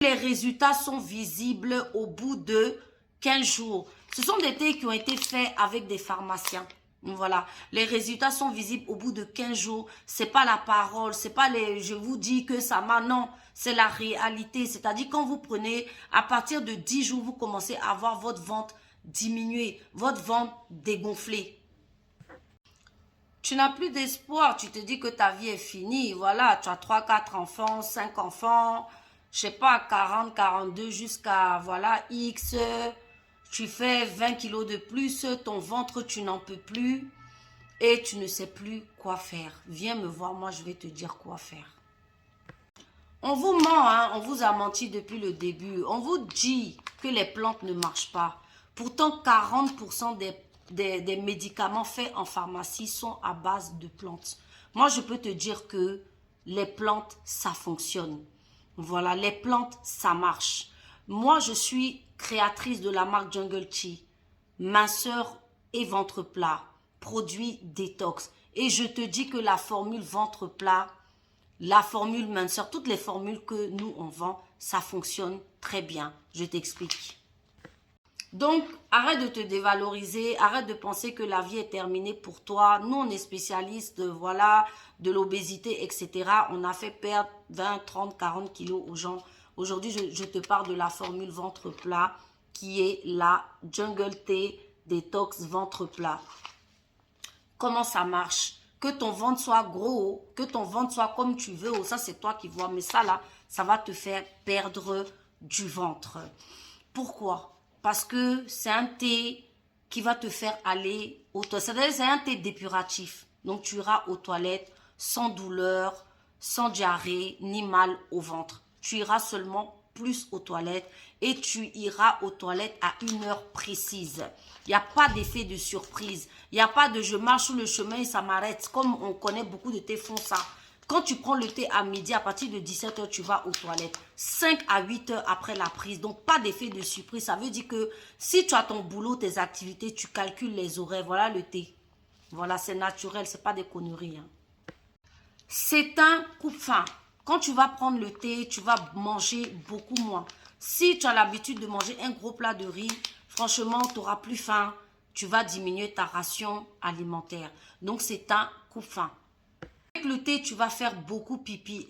Les résultats sont visibles au bout de 15 jours. Ce sont des thés qui ont été faits avec des pharmaciens. Voilà, les résultats sont visibles au bout de 15 jours. C'est pas la parole, c'est pas les je vous dis que ça m'a, non, c'est la réalité. C'est-à-dire quand vous prenez, à partir de 10 jours, vous commencez à voir votre ventre diminuer, votre ventre dégonfler. Tu n'as plus d'espoir, tu te dis que ta vie est finie. Voilà, tu as 3, 4 enfants, 5 enfants, je sais pas, 40, 42 jusqu'à, voilà, X. Tu fais 20 kilos de plus, ton ventre, tu n'en peux plus et tu ne sais plus quoi faire. Viens me voir, moi, je vais te dire quoi faire. On vous ment, hein, on vous a menti depuis le début. On vous dit que les plantes ne marchent pas. Pourtant, 40% des médicaments faits en pharmacie sont à base de plantes. Moi, je peux te dire que les plantes, ça fonctionne. Voilà, les plantes, ça marche. Moi, je suis créatrice de la marque Jungle Tea, minceur et ventre plat, produit détox. Et je te dis que la formule ventre plat, la formule minceur, toutes les formules que nous, on vend, ça fonctionne très bien. Je t'explique. Donc, arrête de te dévaloriser, arrête de penser que la vie est terminée pour toi. Nous, on est spécialistes, voilà, de l'obésité, etc. On a fait perdre 20, 30, 40 kilos aux gens. Aujourd'hui, je te parle de la formule ventre plat, qui est la Jungle Tea Detox ventre plat. Comment ça marche? Que ton ventre soit gros, que ton ventre soit comme tu veux, ça c'est toi qui vois. Mais ça là, ça va te faire perdre du ventre. Pourquoi? Parce que c'est un thé qui va te faire aller aux toilettes. C'est un thé dépuratif. Donc, tu iras aux toilettes sans douleur, sans diarrhée, ni mal au ventre. Tu iras seulement plus aux toilettes et tu iras aux toilettes à une heure précise. Il n'y a pas d'effet de surprise. Il n'y a pas de je marche sur le chemin et ça m'arrête. Comme on connaît beaucoup de thés font ça. Quand tu prends le thé à midi, à partir de 17 h, tu vas aux toilettes. 5 à 8 heures après la prise. Donc, pas d'effet de surprise. Ça veut dire que si tu as ton boulot, tes activités, tu calcules les horaires. Voilà le thé. Voilà, c'est naturel. Ce n'est pas des conneries. Hein. C'est un coupe-faim. Quand tu vas prendre le thé, tu vas manger beaucoup moins. Si tu as l'habitude de manger un gros plat de riz, franchement, tu n'auras plus faim. Tu vas diminuer ta ration alimentaire. Donc, c'est un coupe-faim. Avec le thé, tu vas faire beaucoup pipi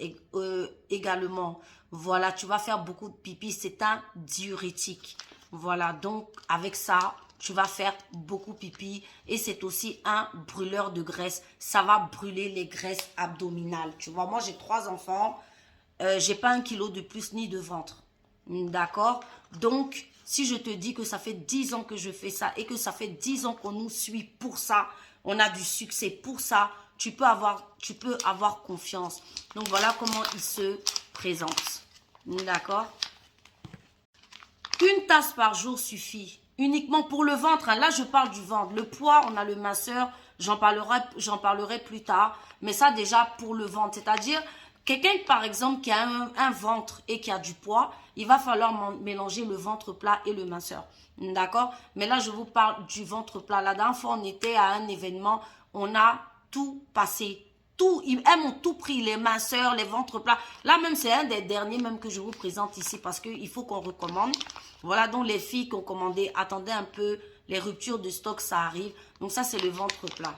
également. Voilà, tu vas faire beaucoup de pipi. C'est un diurétique. Voilà, donc avec ça, tu vas faire beaucoup pipi. Et c'est aussi un brûleur de graisse. Ça va brûler les graisses abdominales. Tu vois, moi j'ai 3 enfants. J'ai pas 1 kilo de plus ni de ventre. D'accord? Donc, si je te dis que ça fait 10 ans que je fais ça et que ça fait 10 ans qu'on nous suit pour ça, on a du succès pour ça, tu peux avoir confiance. Donc, voilà comment il se présente. D'accord? Une tasse par jour suffit. Uniquement pour le ventre. Hein. Là, je parle du ventre. Le poids, on a le minceur. J'en parlerai plus tard. Mais ça, déjà, pour le ventre. C'est-à-dire, quelqu'un, par exemple, qui a un ventre et qui a du poids, il va falloir mélanger le ventre plat et le minceur. D'accord? Mais là, je vous parle du ventre plat. La dernière fois, on était à un événement. On a tout passé. Tout, elles m'ont tout pris, les minceurs, les ventres plats. Là même, c'est un des derniers même que je vous présente ici parce qu'il faut qu'on recommande. Voilà, donc les filles qui ont commandé, attendez un peu, les ruptures de stock, ça arrive. Donc ça, c'est le ventre plat.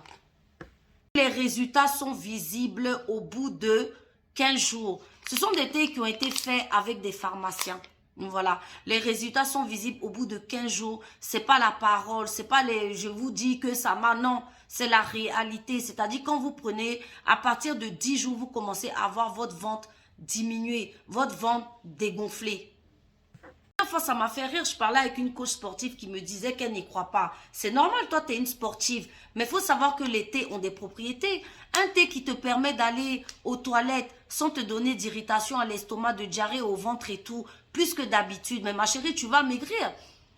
Les résultats sont visibles au bout de 15 jours. Ce sont des thés qui ont été faits avec des pharmaciens. Voilà, les résultats sont visibles au bout de 15 jours. C'est pas la parole, c'est pas les je vous dis que ça m'a, non, c'est la réalité. C'est-à-dire quand vous prenez, à partir de 10 jours, vous commencez à voir votre ventre diminuer, votre ventre dégonfler. La fois, ça m'a fait rire, je parlais avec une coach sportive qui me disait qu'elle n'y croit pas. C'est normal, toi, tu es une sportive. Mais il faut savoir que les thés ont des propriétés. Un thé qui te permet d'aller aux toilettes sans te donner d'irritation à l'estomac, de diarrhée au ventre et tout, plus que d'habitude. Mais ma chérie, tu vas maigrir.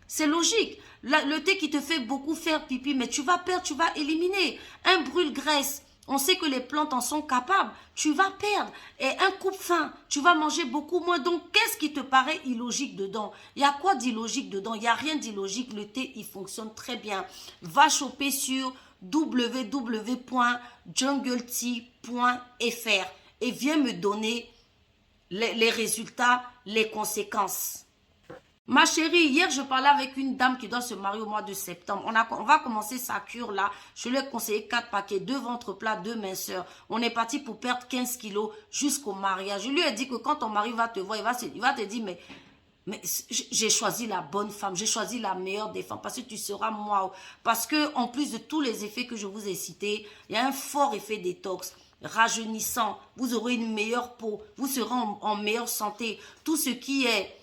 C'est logique. Le thé qui te fait beaucoup faire pipi, mais tu vas perdre, tu vas éliminer. Un brûle-graisse. On sait que les plantes en sont capables. Tu vas perdre. Et un coupe-faim, tu vas manger beaucoup moins. Donc, qu'est-ce qui te paraît illogique dedans? Il y a quoi d'illogique dedans? Il n'y a rien d'illogique. Le thé, il fonctionne très bien. Va choper sur www.jungletea.fr et viens me donner les résultats, les conséquences. Ma chérie, hier, je parlais avec une dame qui doit se marier au mois de septembre. On va commencer sa cure là. Je lui ai conseillé 4 paquets, 2 ventres plats, 2 minceurs. On est parti pour perdre 15 kilos jusqu'au mariage. Je lui ai dit que quand ton mari va te voir, il va te dire, mais j'ai choisi la bonne femme, j'ai choisi la meilleure des femmes parce que tu seras moi. Parce que en plus de tous les effets que je vous ai cités, il y a un fort effet détox. Rajeunissant, vous aurez une meilleure peau, vous serez en meilleure santé. Tout ce qui est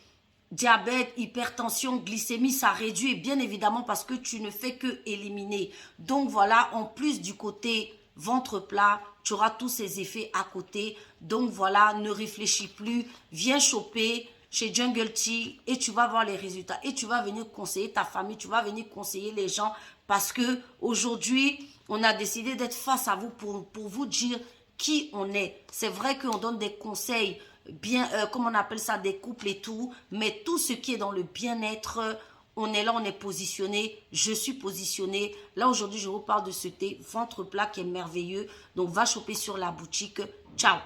diabète, hypertension, glycémie, ça réduit bien évidemment parce que tu ne fais que éliminer. Donc voilà, en plus du côté ventre plat, tu auras tous ces effets à côté. Donc voilà, ne réfléchis plus, viens choper chez Jungle Tea et tu vas voir les résultats. Et tu vas venir conseiller ta famille, tu vas venir conseiller les gens parce que aujourd'hui, on a décidé d'être face à vous pour vous dire qui on est. C'est vrai qu'on donne des conseils bien, comme on appelle ça, des couples et tout, mais tout ce qui est dans le bien-être, on est là, on est positionné, je suis positionnée. Là, aujourd'hui, je vous parle de ce thé ventre plat qui est merveilleux. Donc, va choper sur la boutique. Ciao!